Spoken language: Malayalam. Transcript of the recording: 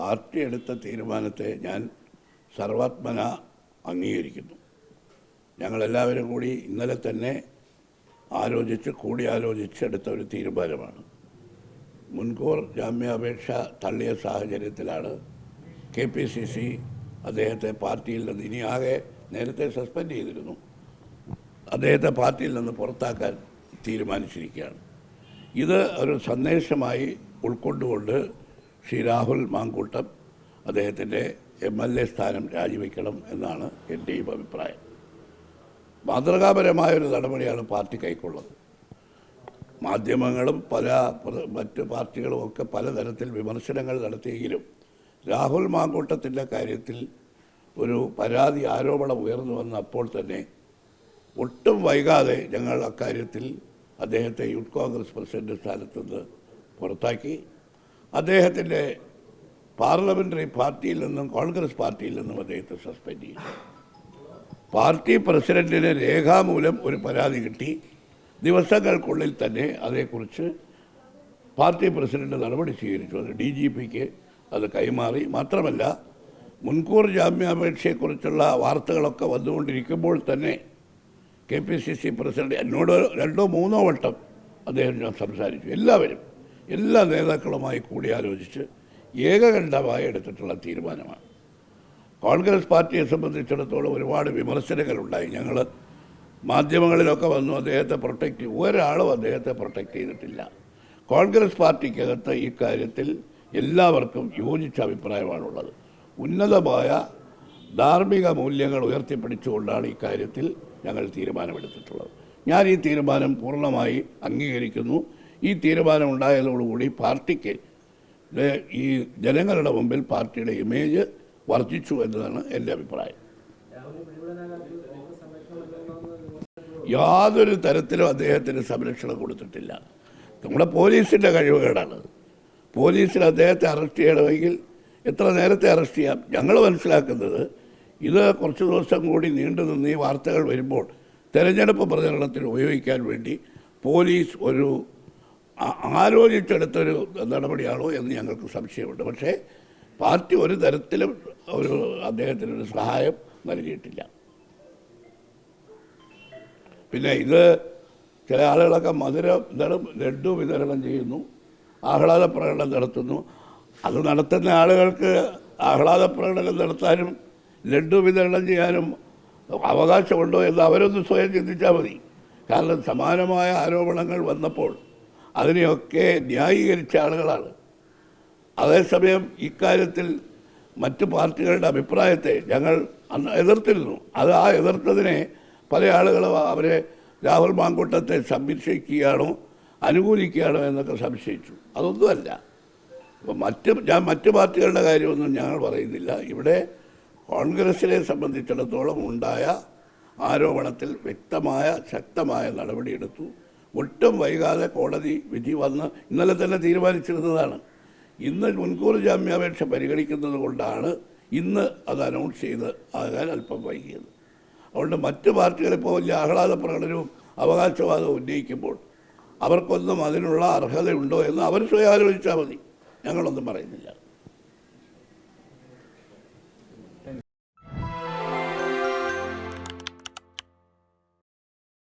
പാർട്ടി എടുത്ത തീരുമാനത്തെ ഞാൻ സർവാത്മന അംഗീകരിക്കുന്നു. ഞങ്ങളെല്ലാവരും കൂടി ഇന്നലെ തന്നെ കൂടിയാലോചിച്ച് എടുത്ത ഒരു തീരുമാനമാണ്. മുൻകൂർ ജാമ്യാപേക്ഷ തള്ളിയ സാഹചര്യത്തിലാണ് KPCC അദ്ദേഹത്തെ പാർട്ടിയിൽ നിന്ന് ഇനി ആകെ നേരത്തെ സസ്പെൻഡ് ചെയ്തിരുന്നു, അദ്ദേഹത്തെ പാർട്ടിയിൽ നിന്ന് പുറത്താക്കാൻ തീരുമാനിച്ചിരിക്കുകയാണ്. ഇത് ഒരു സന്ദേശമായി ഉൾക്കൊണ്ടുകൊണ്ട് ശ്രീ രാഹുൽ മാങ്കൂട്ടം അദ്ദേഹത്തിൻ്റെ MLA സ്ഥാനം രാജിവെക്കണം എന്നാണ് എൻ്റെയും അഭിപ്രായം. മാതൃകാപരമായൊരു നടപടിയാണ് പാർട്ടി കൈക്കൊള്ളത്. മാധ്യമങ്ങളും മറ്റ് പാർട്ടികളും ഒക്കെ പലതരത്തിൽ വിമർശനങ്ങൾ നടത്തിയെങ്കിലും രാഹുൽ മാങ്കൂട്ടത്തിൻ്റെ കാര്യത്തിൽ ഒരു പരാതി ആരോപണം ഉയർന്നു വന്ന അപ്പോൾ തന്നെ ഒട്ടും വൈകാതെ ഞങ്ങൾ അക്കാര്യത്തിൽ അദ്ദേഹത്തെ യൂത്ത് കോൺഗ്രസ് പ്രസിഡന്റ് സ്ഥാനത്ത് നിന്ന് പുറത്താക്കി. അദ്ദേഹത്തിൻ്റെ പാർലമെൻ്ററി പാർട്ടിയിൽ നിന്നും കോൺഗ്രസ് പാർട്ടിയിൽ നിന്നും അദ്ദേഹത്തെ സസ്പെൻഡ് ചെയ്തു. പാർട്ടി പ്രസിഡന്റിന് രേഖാമൂലം ഒരു പരാതി കിട്ടി. ദിവസങ്ങൾക്കുള്ളിൽ തന്നെ അതേക്കുറിച്ച് പാർട്ടി പ്രസിഡന്റ് നടപടി സ്വീകരിച്ചു. അത് DGPക്ക് അത് കൈമാറി. മാത്രമല്ല, മുൻകൂർ ജാമ്യാപേക്ഷയെക്കുറിച്ചുള്ള വാർത്തകളൊക്കെ വന്നുകൊണ്ടിരിക്കുമ്പോൾ തന്നെ KPCC പ്രസിഡന്റ് എന്നോട് 2-3 വട്ടം അദ്ദേഹം ഞാൻ സംസാരിച്ചു. എല്ലാ നേതാക്കളുമായി കൂടിയാലോചിച്ച് ഏകകണ്ഠമായി എടുത്തിട്ടുള്ള തീരുമാനമാണ്. കോൺഗ്രസ് പാർട്ടിയെ സംബന്ധിച്ചിടത്തോളം ഒരുപാട് വിമർശനങ്ങളുണ്ടായി. ഞങ്ങൾ മാധ്യമങ്ങളിലൊക്കെ വന്നു അദ്ദേഹത്തെ ഒരാളും അദ്ദേഹത്തെ പ്രൊട്ടക്റ്റ് ചെയ്തിട്ടില്ല. കോൺഗ്രസ് പാർട്ടിക്കകത്ത് ഈ കാര്യത്തിൽ എല്ലാവർക്കും യോജിച്ച അഭിപ്രായമാണുള്ളത്. ഉന്നതമായ ധാർമ്മിക മൂല്യങ്ങൾ ഉയർത്തിപ്പിടിച്ചുകൊണ്ടാണ് ഈ കാര്യത്തിൽ ഞങ്ങൾ തീരുമാനമെടുത്തിട്ടുള്ളത്. ഞാൻ ഈ തീരുമാനം പൂർണ്ണമായി അംഗീകരിക്കുന്നു. ഈ തീരുമാനം ഉണ്ടായതോടുകൂടി പാർട്ടിക്ക് ഈ ജനങ്ങളുടെ മുമ്പിൽ പാർട്ടിയുടെ ഇമേജ് വർദ്ധിച്ചു എന്നതാണ് എൻ്റെ അഭിപ്രായം. യാതൊരു തരത്തിലും അദ്ദേഹത്തിന് സംരക്ഷണം കൊടുത്തിട്ടില്ല. നമ്മുടെ പോലീസിൻ്റെ കഴിവുകേടാണ്. പോലീസിന് അദ്ദേഹത്തെ അറസ്റ്റ് ചെയ്യണമെങ്കിൽ എത്ര നേരത്തെ അറസ്റ്റ് ചെയ്യാം. ഞങ്ങൾ മനസ്സിലാക്കുന്നത് ഇത് കുറച്ച് ദിവസം കൂടി നീണ്ടു നിന്ന് ഈ വാർത്തകൾ വരുമ്പോൾ തെരഞ്ഞെടുപ്പ് പ്രചരണത്തിന് ഉപയോഗിക്കാൻ വേണ്ടി പോലീസ് ഒരു ആലോചിച്ചെടുത്തൊരു നടപടിയാണോ എന്ന് ഞങ്ങൾക്ക് സംശയമുണ്ട്. പക്ഷേ പാർട്ടി ഒരു തരത്തിലും അദ്ദേഹത്തിനൊരു സഹായം നൽകിയിട്ടില്ല. പിന്നെ ഇത് ചില ആളുകളൊക്കെ ലഡ്ഡു വിതരണം ചെയ്യുന്നു, ആഹ്ലാദ പ്രകടനം നടത്തുന്നു. അത് നടത്തുന്ന ആളുകൾക്ക് ആഹ്ലാദ പ്രകടനം നടത്താനും ലഡ്ഡു വിതരണം ചെയ്യാനും അവകാശമുണ്ടോ എന്ന് അവരൊന്ന് സ്വയം ചിന്തിച്ചാൽ മതി. കാരണം സമാനമായ ആരോപണങ്ങൾ വന്നപ്പോൾ അതിനെയൊക്കെ ന്യായീകരിച്ച ആളുകളാണ്. അതേസമയം ഇക്കാര്യത്തിൽ മറ്റു പാർട്ടികളുടെ അഭിപ്രായത്തെ ഞങ്ങൾ അന്ന് എതിർത്തിരുന്നു. ആ എതിർത്തതിനെ പല ആളുകളും അവരെ രാഹുൽ മാങ്കൂട്ടത്തെ സംരക്ഷിക്കുകയാണോ അനുകൂലിക്കുകയാണോ എന്നൊക്കെ സംശയിച്ചു. അതൊന്നുമല്ല. അപ്പോൾ മറ്റ് പാർട്ടികളുടെ കാര്യമൊന്നും ഞങ്ങൾ പറയുന്നില്ല. ഇവിടെ കോൺഗ്രസിനെ സംബന്ധിച്ചിടത്തോളം ഉണ്ടായ ആരോപണത്തിൽ വ്യക്തമായ ശക്തമായ നടപടിയെടുത്തു. ഒട്ടും വൈകാതെ കോടതി വിധി വന്ന് ഇന്നലെ തന്നെ തീരുമാനിച്ചിരുന്നതാണ്. ഇന്ന് മുൻകൂർ ജാമ്യാപേക്ഷ പരിഗണിക്കുന്നത് കൊണ്ടാണ് ഇന്ന് അത് അനൗൺസ് ചെയ്ത് ആകാൻ അല്പം വൈകിയത്. അതുകൊണ്ട് മറ്റ് പാർട്ടികളിപ്പോൾ വലിയ ആഹ്ലാദ പ്രകടനവും അവകാശവാദവും ഉന്നയിക്കുമ്പോൾ അവർക്കൊന്നും അതിനുള്ള അർഹതയുണ്ടോ എന്ന് അവർ സ്വയം ആലോചിച്ചാൽ മതി. ഞങ്ങളൊന്നും പറയുന്നില്ല.